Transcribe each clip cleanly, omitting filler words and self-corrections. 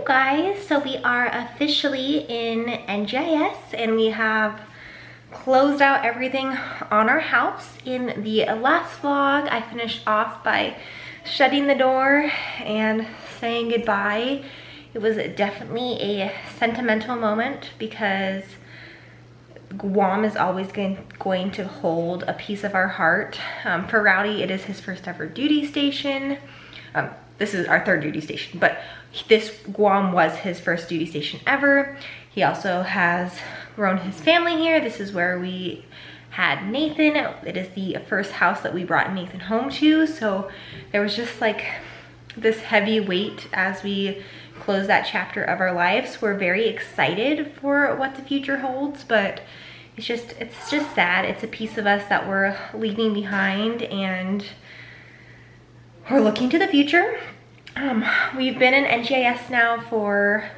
guys, so we are officially in NGIS and we have closed out everything on our house. In the last vlog, I finished off by shutting the door and saying goodbye. It was definitely a sentimental moment because Guam is always going to hold a piece of our heart. For Rowdy, it is his first ever duty station. This is our third duty station, but this Guam was his first duty station ever. He also has grown his family here. This is where we had Nathan. It is the first house that we brought Nathan home to. So there was just like this heavy weight as we close that chapter of our lives. We're very excited for what the future holds, but it's just sad. It's a piece of us that we're leaving behind and we're looking to the future. We've been in NGIS now for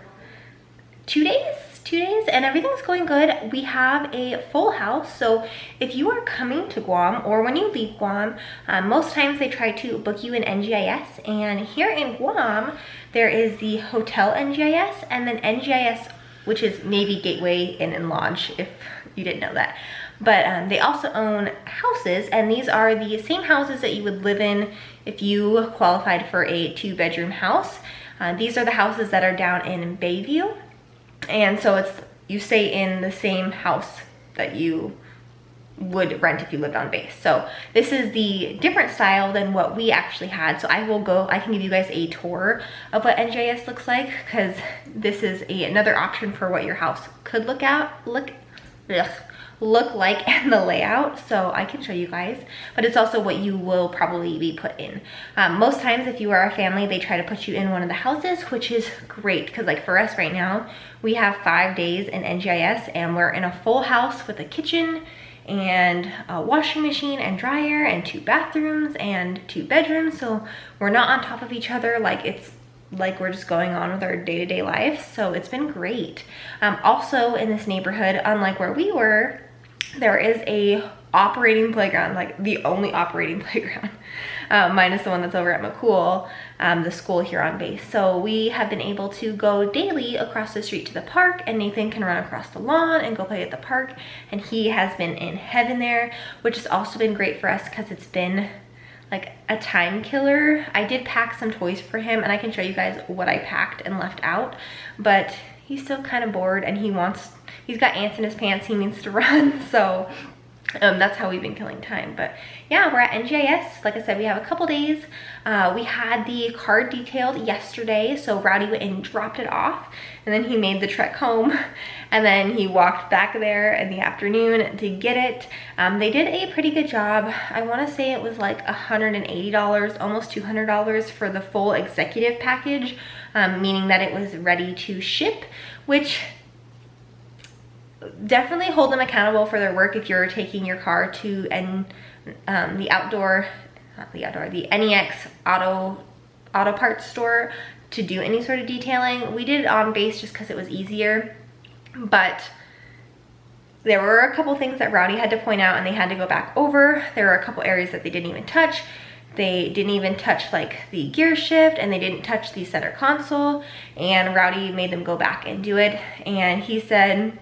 2 days and everything's going good. We have a full house, so if you are coming to Guam or when you leave Guam, most times they try to book you in NGIS, and here in Guam there is the Hotel NGIS and then NGIS, which is Navy Gateway Inn and Lodge, if you didn't know that. But they also own houses, and these are the same houses that you would live in if you qualified for a 2-bedroom house. These are the houses that are down in Bayview. And so you stay in the same house that you would rent if you lived on base. So this is the different style than what we actually had. So I can give you guys a tour of what NGIS looks like, because this is another option for what your house could look like and the layout. So I can show you guys, but it's also what you will probably be put in. Most times if you are a family, they try to put you in one of the houses, which is great because like for us right now, we have 5 days in NGIS and we're in a full house with a kitchen and a washing machine and dryer and 2 bathrooms and 2 bedrooms. So we're not on top of each other, like it's like we're just going on with our day-to-day life. So it's been great. Also in this neighborhood, unlike where we were, there is a operating playground, like the only operating playground, minus the one that's over at McCool, the school here on base. So we have been able to go daily across the street to the park, and Nathan can run across the lawn and go play at the park, and he has been in heaven there, which has also been great for us because it's been like a time killer. I did pack some toys for him, and I can show you guys what I packed and left out, but he's still kind of bored and he's got ants in his pants, he needs to run. So that's how we've been killing time. But yeah, we're at NGIS. Like I said, we have a couple days. We had the car detailed yesterday, so Rowdy went and dropped it off, and then he made the trek home, and then he walked back there in the afternoon to get it. They did a pretty good job. I want to say it was like $180, almost $200 for the full executive package, meaning that it was ready to ship, which definitely hold them accountable for their work if you're taking your car to the NEX auto parts store to do any sort of detailing. We did it on base just because it was easier, but there were a couple things that Rowdy had to point out and they had to go back over. There were a couple areas that they didn't even touch. They didn't even touch like the gear shift, and they didn't touch the center console, and Rowdy made them go back and do it. And he said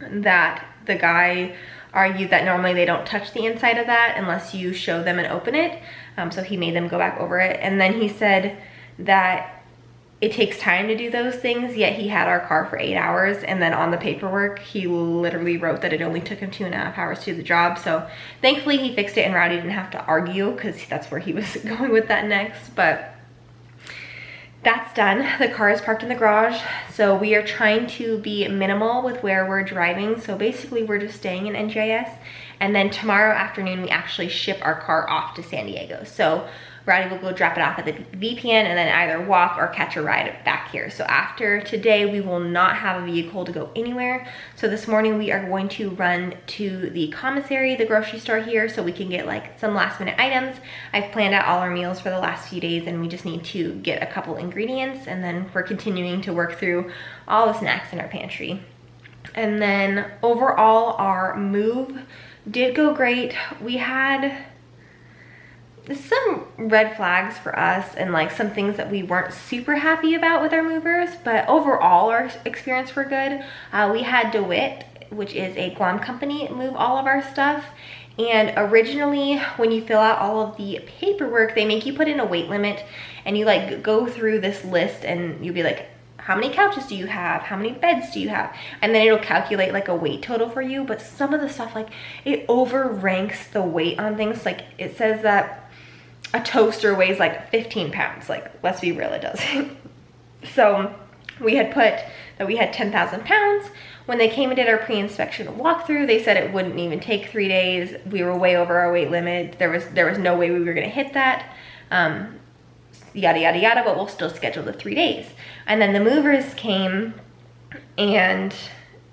that the guy argued that normally they don't touch the inside of that unless you show them and open it. So he made them go back over it. And then he said that it takes time to do those things, yet he had our car for 8 hours, and then on the paperwork he literally wrote that it only took him 2.5 hours to do the job. So thankfully he fixed it and Rowdy didn't have to argue, because that's where he was going with that next. But that's done. The car is parked in the garage, so we are trying to be minimal with where we're driving. So basically we're just staying in NGIS, and then tomorrow afternoon we actually ship our car off to San Diego. So Rowdy will go drop it off at the VPN and then either walk or catch a ride back here. So after today, we will not have a vehicle to go anywhere. So this morning we are going to run to the Commissary, the grocery store here, so we can get like some last minute items. I've planned out all our meals for the last few days, and we just need to get a couple ingredients, and then we're continuing to work through all the snacks in our pantry. And then overall, our move did go great. some red flags for us and like some things that we weren't super happy about with our movers, but overall our experience were good. We had DeWitt, which is a Guam company, move all of our stuff. And originally when you fill out all of the paperwork, they make you put in a weight limit and you like go through this list and you'll be like, how many couches do you have? How many beds do you have? And then it'll calculate like a weight total for you. But some of the stuff, like it overranks the weight on things. Like it says that a toaster weighs like 15 pounds. Like, let's be real, it doesn't. So we had put that we had 10,000 pounds. When they came and did our pre-inspection walkthrough, they said it wouldn't even take 3 days. We were way over our weight limit. There was no way we were gonna hit that. Yada, yada, yada, but we'll still schedule the 3 days. And then the movers came and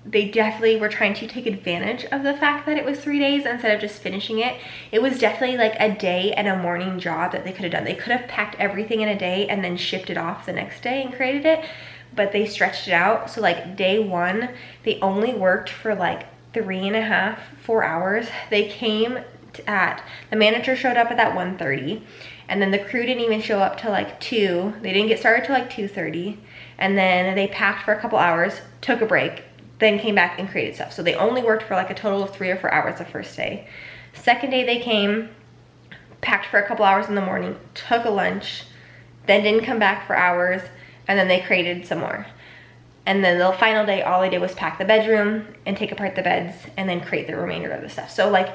they definitely were trying to take advantage of the fact that it was 3 days instead of just finishing it. It was definitely like a day and a morning job that they could have done. They could have packed everything in a day and then shipped it off the next day and created it, but they stretched it out. So like day one, they only worked for like 3.5, 4 hours. They came the manager showed up at that 1:30, and then the crew didn't even show up till like 2. They didn't get started till like 2:30, and then they packed for a couple hours, took a break, then came back and created stuff. So they only worked for like a total of 3 or 4 hours the first day. Second day they came, packed for a couple hours in the morning, took a lunch, then didn't come back for hours, and then they created some more. And then the final day, all they did was pack the bedroom and take apart the beds and then create the remainder of the stuff. So like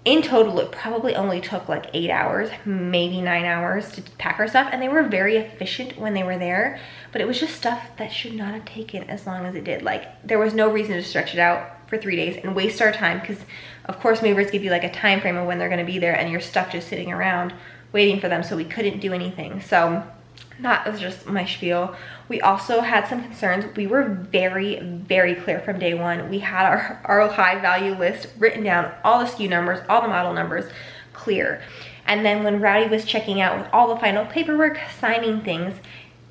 in total, it probably only took like 8 hours, maybe 9 hours to pack our stuff. And they were very efficient when they were there, but it was just stuff that should not have taken as long as it did. Like there was no reason to stretch it out for 3 days and waste our time, because of course movers give you like a time frame of when they're gonna be there and you're stuck just sitting around waiting for them. So we couldn't do anything. So that was just my spiel. We also had some concerns. We were very, very clear from day one. We had our high value list written down, all the SKU numbers, all the model numbers, clear. And then when Rowdy was checking out with all the final paperwork, signing things,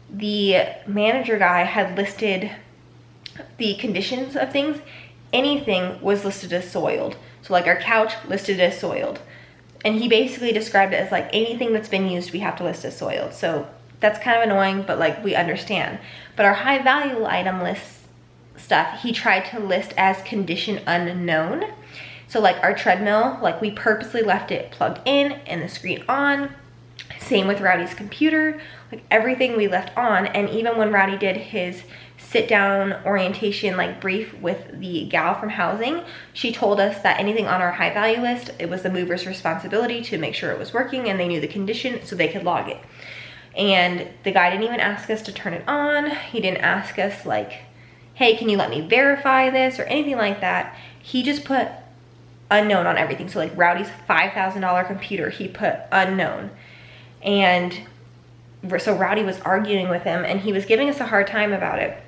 the manager guy had listed the conditions of things. Anything was listed as soiled. So like our couch listed as soiled. And he basically described it as like anything that's been used, we have to list as soiled. So that's kind of annoying, but like we understand. But our high value item list stuff, he tried to list as condition unknown. So like our treadmill, like we purposely left it plugged in and the screen on. Same with Rowdy's computer, like everything we left on. And even when Rowdy did his sit down orientation like brief with the gal from housing, she told us that anything on our high value list, it was the mover's responsibility to make sure it was working and they knew the condition so they could log it. And the guy didn't even ask us to turn it on. He didn't ask us like, hey, can you let me verify this or anything like that. He just put unknown on everything. So like Rowdy's $5,000 computer, he put unknown. And so Rowdy was arguing with him and he was giving us a hard time about it.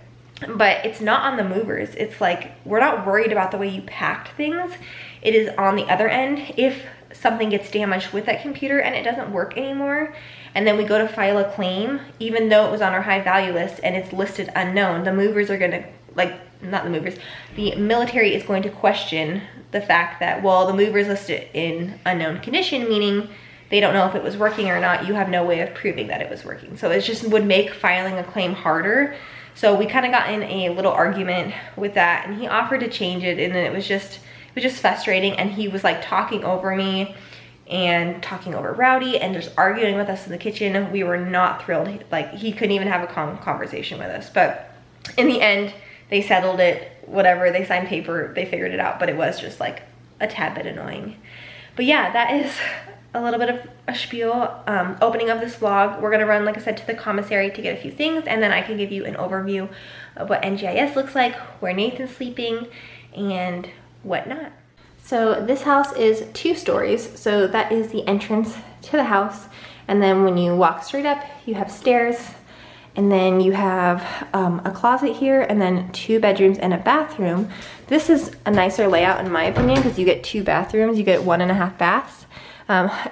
But it's not on the movers. It's like, we're not worried about the way you packed things. It is on the other end. If something gets damaged with that computer and it doesn't work anymore, and then we go to file a claim, even though it was on our high value list and it's listed unknown, the movers are gonna, like, not the movers, the military is going to question the fact that, well, the movers listed in unknown condition, meaning they don't know if it was working or not. You have no way of proving that it was working. So it just would make filing a claim harder. So we kind of got in a little argument with that, and he offered to change it, and then it was just frustrating. And he was like talking over me and talking over Rowdy and just arguing with us in the kitchen. We were not thrilled. Like he couldn't even have a calm conversation with us. But in the end, they settled it, whatever, they signed paper, they figured it out, but it was just like a tad bit annoying. But yeah, that is a little bit of a spiel, opening of this vlog. We're gonna run, like I said, to the commissary to get a few things, and then I can give you an overview of what NGIS looks like, where Nathan's sleeping, and whatnot. So this house is 2 stories, so that is the entrance to the house, and then when you walk straight up, you have stairs, and then you have a closet here, and then 2 bedrooms and a bathroom. This is a nicer layout in my opinion, because you get 2 bathrooms, you get 1.5 baths.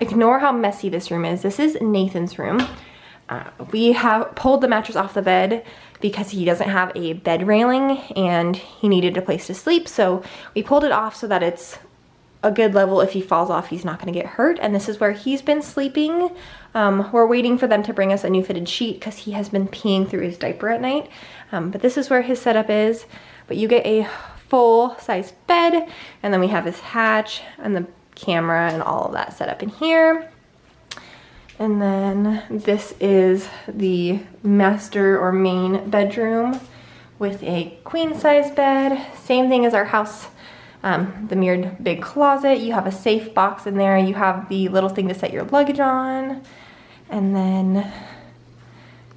Ignore how messy this room is. This is Nathan's room. We have pulled the mattress off the bed because he doesn't have a bed railing and he needed a place to sleep. So we pulled it off so that it's a good level. If he falls off, he's not gonna get hurt. And this is where he's been sleeping. We're waiting for them to bring us a new fitted sheet because he has been peeing through his diaper at night. But this is where his setup is. But you get a full-size bed, and then we have his hatch and the camera and all of that set up in here. And then this is the master or main bedroom with a queen-size bed. Same thing as our house, the mirrored big closet. You have a safe box in there. You have the little thing to set your luggage on. And then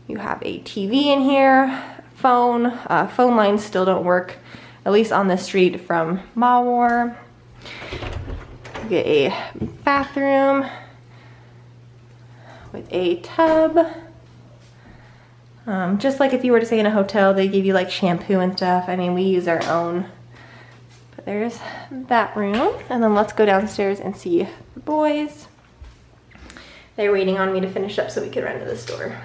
you have a TV in here, phone. Phone lines still don't work, at least on the street from Mawar. You get a bathroom with a tub. Just like if you were to stay in a hotel, they give you like shampoo and stuff. I mean, we use our own. But there's that room. And then let's go downstairs and see the boys. They're waiting on me to finish up so we can run to the store.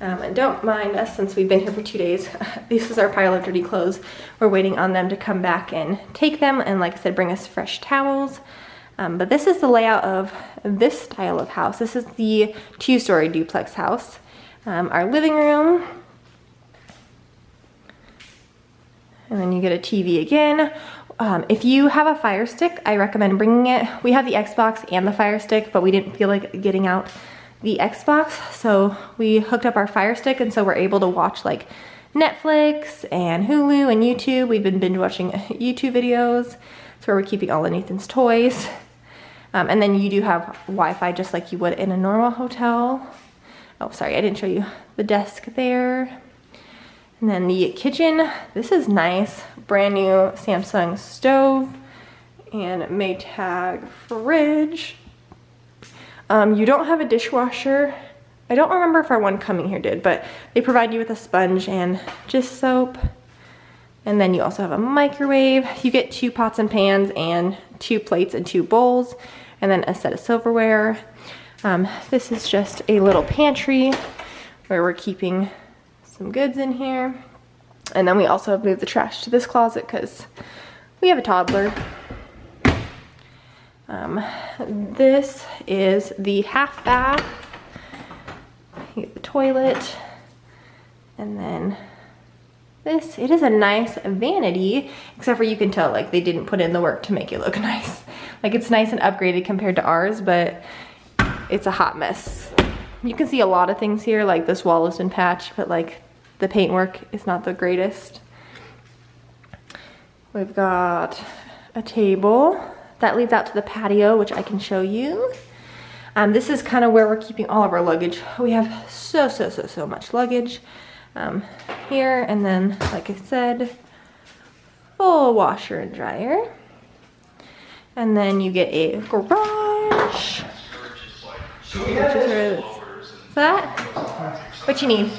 And don't mind us since we've been here for 2 days. This is our pile of dirty clothes. We're waiting on them to come back and take them and, like I said, bring us fresh towels. But this is the layout of this style of house. This is the 2-story duplex house. Our living room. And then you get a TV again. If you have a Fire Stick, I recommend bringing it. We have the Xbox and the Fire Stick, but we didn't feel like getting out the Xbox, so we hooked up our Fire Stick, and so we're able to watch like Netflix and Hulu and YouTube. We've been binge watching YouTube videos. That's where we're keeping all of Nathan's toys. And then you do have Wi-Fi just like you would in a normal hotel. Oh, sorry, I didn't show you the desk there. And then the kitchen. This is nice. Brand new Samsung stove and Maytag fridge. You don't have a dishwasher. I don't remember if our one coming here did, but they provide you with a sponge and just soap. And then you also have a microwave. You get 2 pots and pans and 2 plates and 2 bowls, and then a set of silverware. This is just a little pantry where we're keeping some goods in here. And then we also have moved the trash to this closet because we have a toddler. This is the half bath. You get the toilet, and then this. It is a nice vanity, except for you can tell like they didn't put in the work to make it look nice. Like it's nice and upgraded compared to ours, but it's a hot mess. You can see a lot of things here, like this wall has been patched, but like the paintwork is not the greatest. We've got a table that leads out to the patio, which I can show you. This is kind of where we're keeping all of our luggage. We have so much luggage here. And then, like I said, full washer and dryer. And then you get a garage. Which is where it's that. What you need?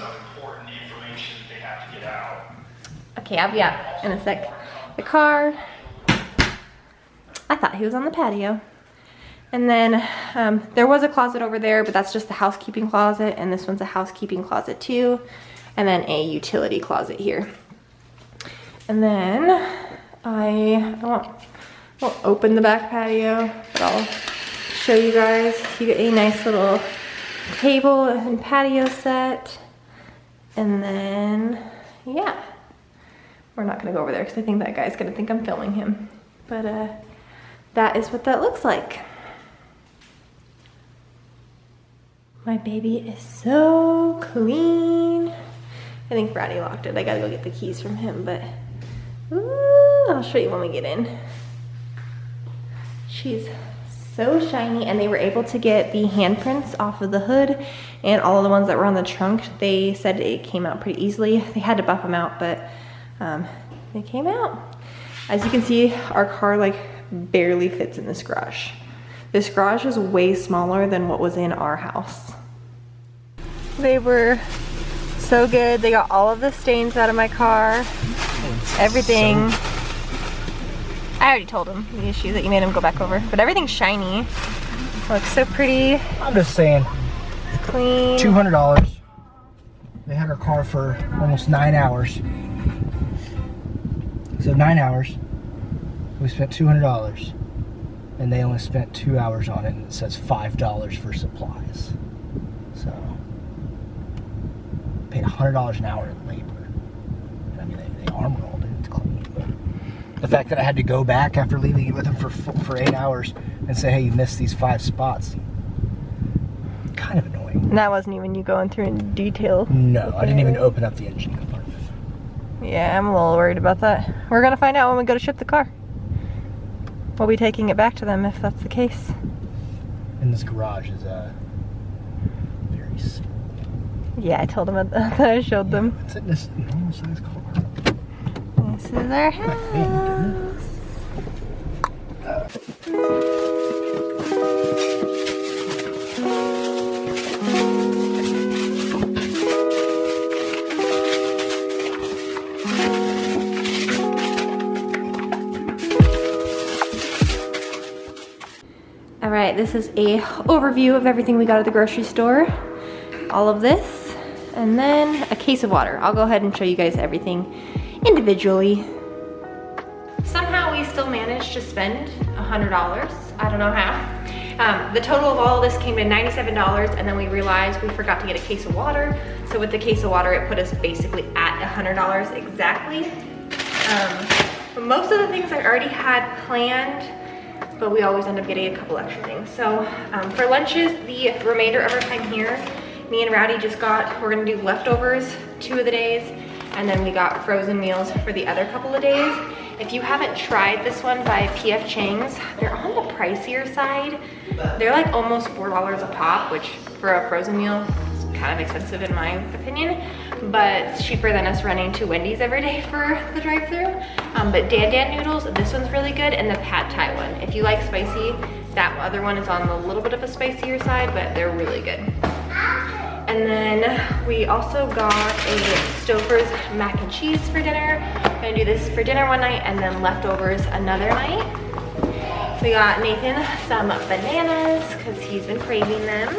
Okay, I'll be out in a sec. The car. I thought he was on the patio. And then there was a closet over there, but that's just the housekeeping closet, and this one's a housekeeping closet too. And then a utility closet here. And then I won't open the back patio, but I'll show you guys. You get a nice little table and patio set. And then, yeah. We're not gonna go over there because I think that guy's gonna think I'm filming him. But that is what that looks like. My baby is so clean. I think Brady locked it. I gotta go get the keys from him, but ooh, I'll show you when we get in. She's so shiny, and they were able to get the handprints off of the hood and all of the ones that were on the trunk. They said it came out pretty easily. They had to buff them out, but they came out. As you can see, our car like barely fits in this garage. This garage is way smaller than what was in our house. They were so good. They got all of the stains out of my car. Everything. I already told him the issue that you made him go back over, but everything's shiny. It looks so pretty. I'm just saying. It's clean. $200. They had our car for almost 9 hours. So 9 hours. We spent $200, and they only spent 2 hours on it, and it says $5 for supplies. So, paid $100 an hour in labor. I mean, they arm rolled it, it's clean. But the fact that I had to go back after leaving it with them for 8 hours and say, hey, you missed these 5 spots, kind of annoying. And that wasn't even you going through in detail. No, I didn't even open up the engine compartment. Yeah, I'm a little worried about that. We're gonna find out when we go to ship the car. We'll be taking it back to them if that's the case. And this garage is very small. Yeah, I told them that I showed them. It's in this normal size car. This is our house. All right, this is a overview of everything we got at the grocery store. All of this, and then a case of water. I'll go ahead and show you guys everything individually. Somehow we still managed to spend $100. I don't know how. The total of all of this came to $97, and then we realized we forgot to get a case of water. So with the case of water, it put us basically at $100 exactly. Most of the things I already had planned, but we always end up getting a couple extra things. So for lunches, the remainder of our time here, me and Rowdy just we're gonna do leftovers 2 of the days, and then we got frozen meals for the other couple of days. If you haven't tried this one by PF Chang's, they're on the pricier side. They're like almost $4 a pop, which for a frozen meal is kind of expensive in my opinion, but it's cheaper than us running to Wendy's every day for the drive-thru. But Dan Dan noodles, this one's really good, and the Pad Thai one. If you like spicy, that other one is on a little bit of a spicier side, but they're really good. And then we also got a Stouffer's mac and cheese for dinner. I'm gonna do this for dinner one night and then leftovers another night. We got Nathan some bananas because he's been craving them.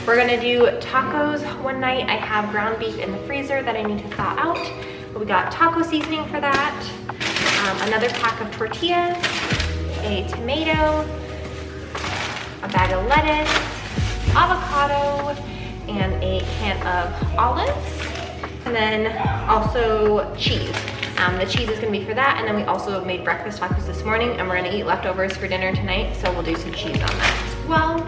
We're gonna do tacos one night. I have ground beef in the freezer that I need to thaw out. But we got taco seasoning for that. Another pack of tortillas, a tomato, a bag of lettuce, avocado, and a can of olives, and then also cheese. The cheese is gonna be for that, and then we also made breakfast tacos this morning, and we're gonna eat leftovers for dinner tonight, so we'll do some cheese on that as well.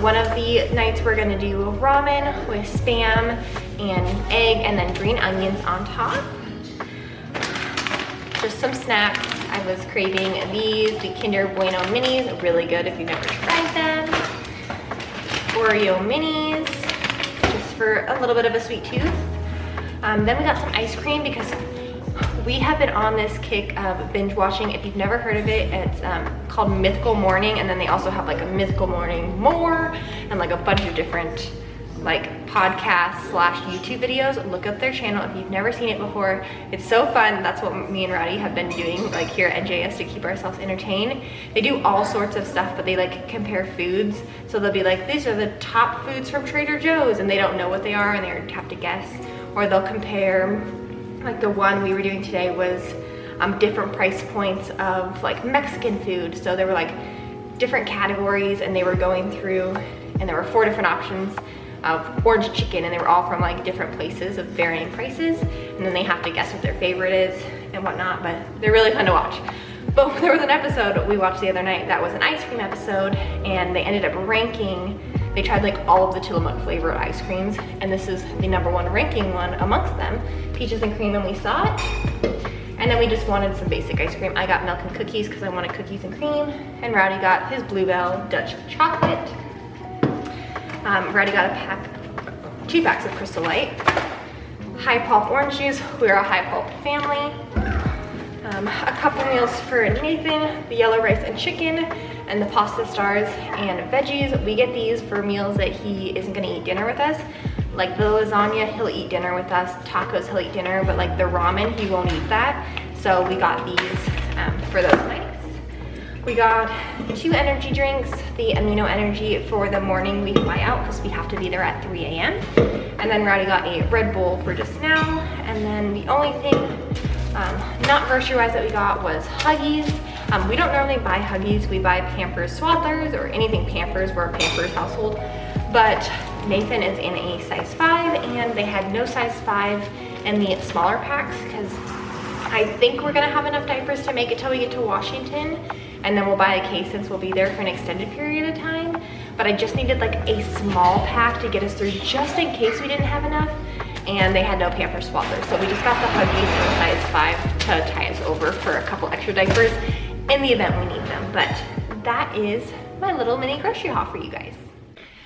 One of the nights we're gonna do ramen with Spam and egg, and then green onions on top. Just some snacks. I was craving these, the Kinder Bueno Minis, really good if you've never tried them. Oreo minis, just for a little bit of a sweet tooth. Then we got some ice cream because we have been on this kick of binge watching. If you've never heard of it, it's called Mythical Morning, and then they also have like a Mythical Morning More and like a bunch of different like podcasts / YouTube videos. Look up their channel if you've never seen it before. It's so fun. That's what me and Rowdy have been doing like here at NGIS to keep ourselves entertained. They do all sorts of stuff, but they like compare foods. So they'll be like, these are the top foods from Trader Joe's, and they don't know what they are and they have to guess. Or they'll compare, like the one we were doing today was different price points of like Mexican food. So there were like different categories, and they were going through, and there were 4 different options of orange chicken, and they were all from like different places of varying prices, and then they have to guess what their favorite is and whatnot, but they're really fun to watch. But there was an episode we watched the other night that was an ice cream episode, and they ended up ranking, they tried like all of the Tillamook flavor ice creams, and this is the #1 ranking one amongst them, peaches and cream, and we saw it. And then we just wanted some basic ice cream. I got milk and cookies because I wanted cookies and cream, and Rowdy got his Bluebell Dutch chocolate. Rowdy got 2 packs of Crystal Light. High pulp orange juice, we're a high pulp family. A couple meals for Nathan, the yellow rice and chicken, and the pasta stars and veggies. We get these for meals that he isn't gonna eat dinner with us. Like the lasagna, he'll eat dinner with us. Tacos, he'll eat dinner, but like the ramen, he won't eat that. So we got these for those nights. We got 2 energy drinks, the Amino Energy for the morning we fly out because we have to be there at 3 a.m. And then Rowdy got a Red Bull for just now. And then the only thing not grocery-wise that we got was Huggies. We don't normally buy Huggies. We buy Pampers Swaddlers or anything Pampers. We're a Pampers household. But Nathan is in a size 5 and they had no size 5 in the smaller packs because I think we're gonna have enough diapers to make it till we get to Washington, and then we'll buy a case since we'll be there for an extended period of time. But I just needed like a small pack to get us through just in case we didn't have enough, and they had no Pampers Swaddlers. So we just got the Huggies in a size 5 to tie us over for a couple extra diapers in the event we need them. But that is my little mini grocery haul for you guys.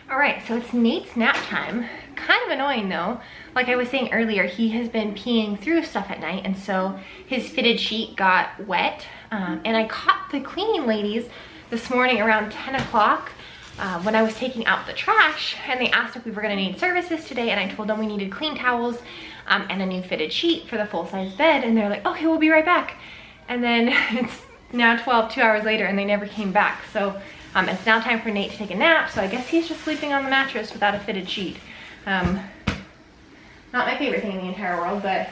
All right, so it's Nate's nap time. Kind of annoying though. Like I was saying earlier, he has been peeing through stuff at night, and so his fitted sheet got wet. And I caught the cleaning ladies this morning around 10 o'clock when I was taking out the trash, and they asked if we were gonna need services today, and I told them we needed clean towels and a new fitted sheet for the full-size bed, and they're like, okay, we'll be right back. And then it's now 2 hours later, and they never came back. So it's now time for Nate to take a nap, so I guess he's just sleeping on the mattress without a fitted sheet. Not my favorite thing in the entire world, but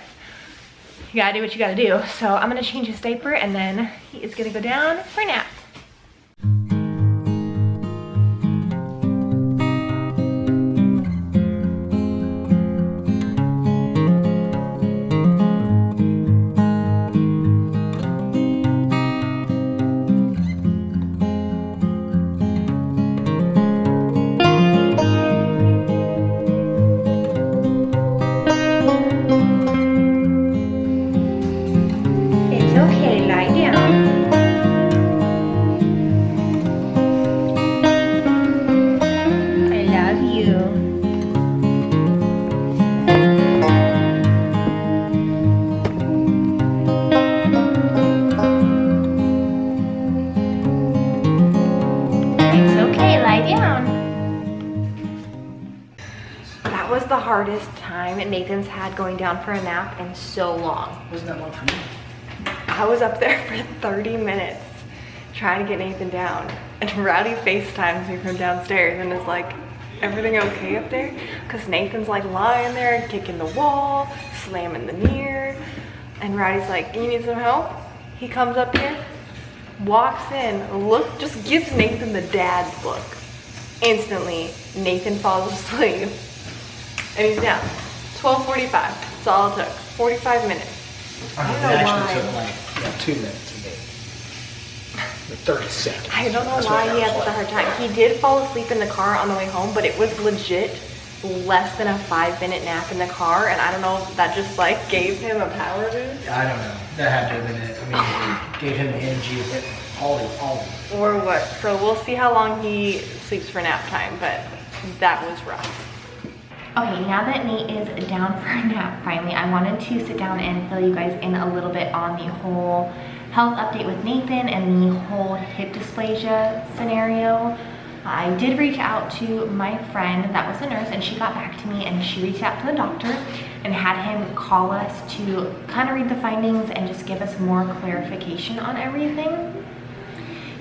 you gotta do what you gotta do. So I'm gonna change his diaper, and then he is gonna go down for a nap. The hardest time Nathan's had going down for a nap in so long. Wasn't that long for me? I was up there for 30 minutes trying to get Nathan down, and Rowdy FaceTimes me from downstairs and is like, everything okay up there? Because Nathan's like lying there, kicking the wall, slamming the mirror, and Rowdy's like, you need some help? He comes up here, walks in, just gives Nathan the dad look. Instantly, Nathan falls asleep. And he's down. 12:45. That's all it took. 45 minutes. I don't know why. It actually took like 2 minutes a day. 30 seconds. I don't know why he had such a hard time. He did fall asleep in the car on the way home, but it was legit less than a 5-minute nap in the car, and I don't know if that just like gave him a power boost. I don't know. That had to have been it. I mean, gave him the energy of it. All. Or what? So we'll see how long he sleeps for nap time, but that was rough. Okay, now that Nate is down for a nap finally, I wanted to sit down and fill you guys in a little bit on the whole health update with Nathan and the whole hip dysplasia scenario. I did reach out to my friend that was a nurse, and she got back to me, and she reached out to the doctor and had him call us to kind of read the findings and just give us more clarification on everything.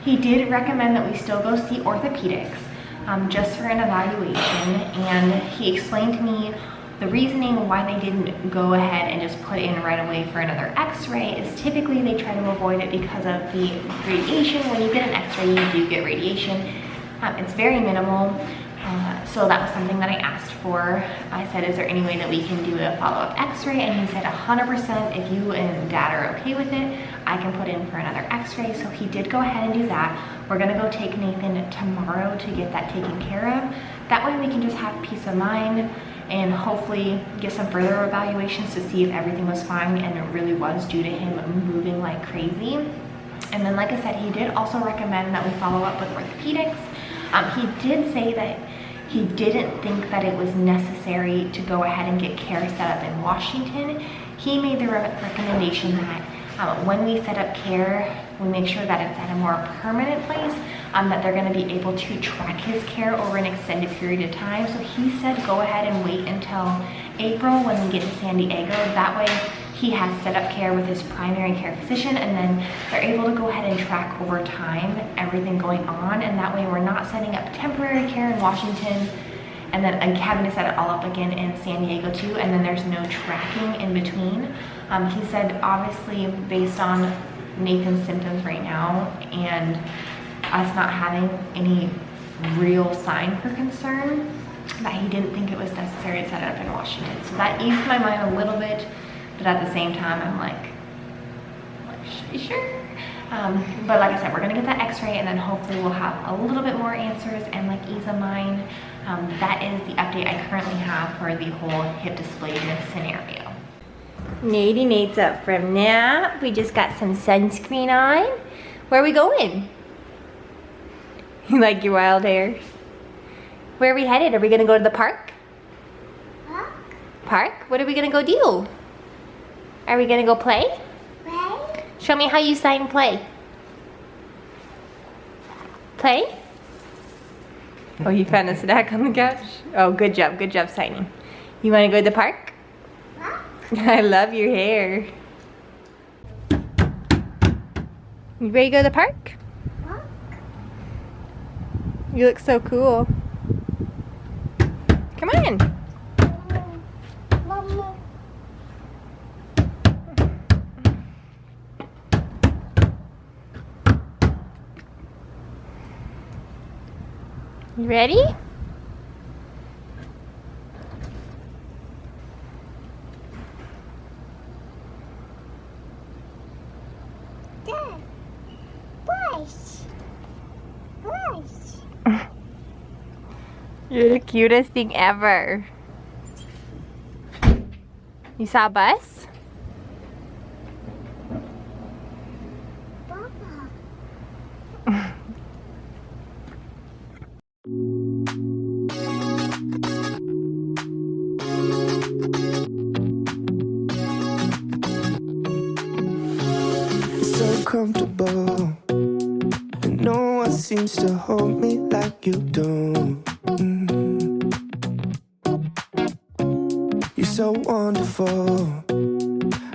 He did recommend that we still go see orthopedics. Just for an evaluation, and he explained to me the reasoning why they didn't go ahead and just put in right away for another x-ray is typically they try to avoid it because of the radiation. When you get an x-ray, you do get radiation. It's very minimal, so that was something that I asked for. I said, is there any way that we can do a follow-up x-ray? And he said 100%, if you and dad are okay with it, I can put in for another x-ray. So he did go ahead and do that. We're gonna go take Nathan tomorrow to get that taken care of. That way we can just have peace of mind and hopefully get some further evaluations to see if everything was fine and it really was due to him moving like crazy. And then like I said, he did also recommend that we follow up with orthopedics. He did say that he didn't think that it was necessary to go ahead and get care set up in Washington. He made the recommendation that when we set up care, we make sure that it's at a more permanent place, that they're going to be able to track his care over an extended period of time. So he said go ahead and wait until April when we get to San Diego. That way he has set up care with his primary care physician, and then they're able to go ahead and track over time everything going on, and that way we're not setting up temporary care in Washington and then I'm having to set it all up again in San Diego too, and then there's no tracking in between. He said obviously based on Nathan's symptoms right now and us not having any real sign for concern, that he didn't think it was necessary to set it up in Washington. So that eased my mind a little bit, but at the same time I'm like sure. But like I said, we're gonna get that x-ray and then hopefully we'll have a little bit more answers and like ease of mind. That is the update I currently have for the whole hip dysplasia scenario. Nate's up from nap. We just got some sunscreen on. Where are we going? You like your wild hair? Where are we headed? Are we gonna go to the park? Park? What are we gonna go do? Are we gonna go play? Show me how you sign play. Play? Oh, you found a snack on the couch? Oh, good job signing. You wanna go to the park? I love your hair. You ready to go to the park? You look so cool. Come on. You ready? Dad, You're the cutest thing ever. You saw a bus? So comfortable, and no one seems to hold me like you do. You're so wonderful,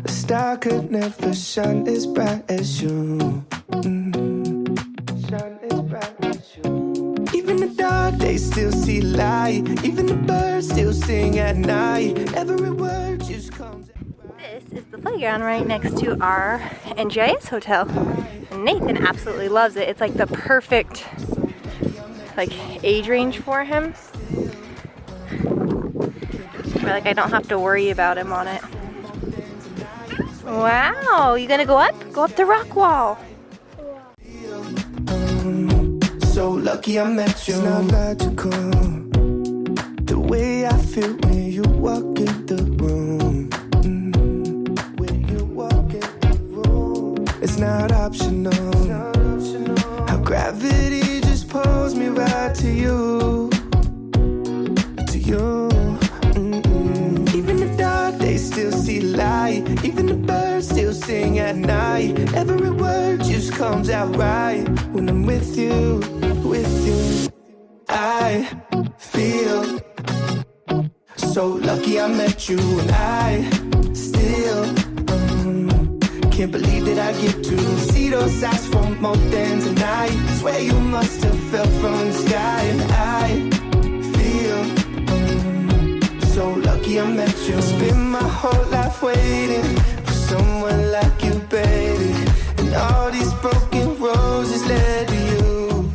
a star could never shine as bright as you. Shine as bright as you. Even the dark days still see light, even the birds still sing at night. Every word just comes. This is the playground right next to our NGIS hotel. And Nathan absolutely loves it. It's like the perfect age range for him. Where I don't have to worry about him on it. Wow, you gonna go up? Go up the rock wall. So lucky I met you. It's not logical, the way I feel when you walk in the room. When you walk in the room, it's not optional. How gravity just pulls me right to you. To you. Even the dark days still see light, even the birds still sing at night. Every word just comes out right when I'm with you, with you. I feel so lucky I met you, and I still can't believe that I get to see those eyes for more than tonight. Swear you must have fell from the sky, and I feel so lucky I met you. Spend my whole life waiting for someone like you, baby, and all these broken roses led to you.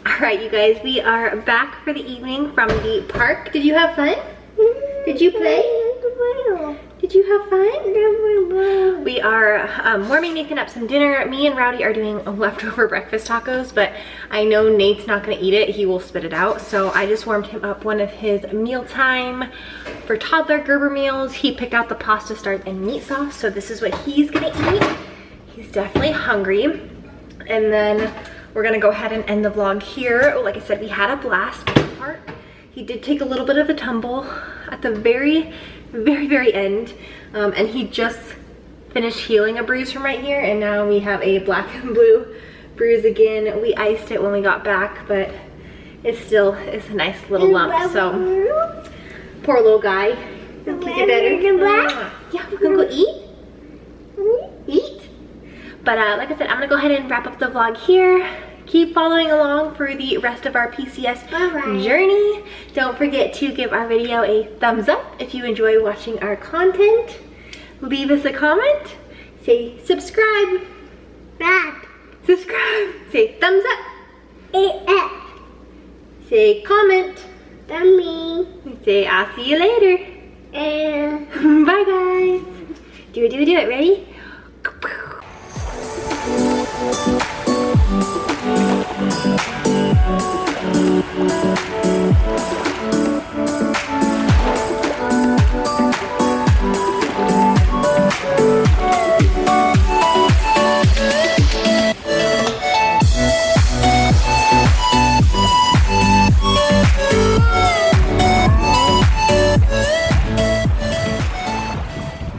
All right, you guys, we are back for the evening from the park. Did you have fun? Did you play? Did you have fun? We are warming Nathan up some dinner. Me and Rowdy are doing leftover breakfast tacos, but I know Nate's not gonna eat it. He will spit it out. So I just warmed him up one of his mealtime for toddler Gerber meals. He picked out the pasta starch and meat sauce, so this is what he's gonna eat. He's definitely hungry. And then we're gonna go ahead and end the vlog here. Like I said, we had a blast with the park. He did take a little bit of a tumble at the very end, and he just finished healing a bruise from right here, and now we have a black and blue bruise again. We iced it when we got back, but it still is a nice little lump. So poor little guy. He'll kick it better. Yeah, we're gonna go eat. Eat. But like I said, I'm gonna go ahead and wrap up the vlog here. keep following along for the rest of our PCS journey. Don't forget to give our video a thumbs up if you enjoy watching our content. Leave us a comment. Say subscribe. Subscribe. Say thumbs up. Say comment. Say I'll see you later. Bye guys. Do it. Ready?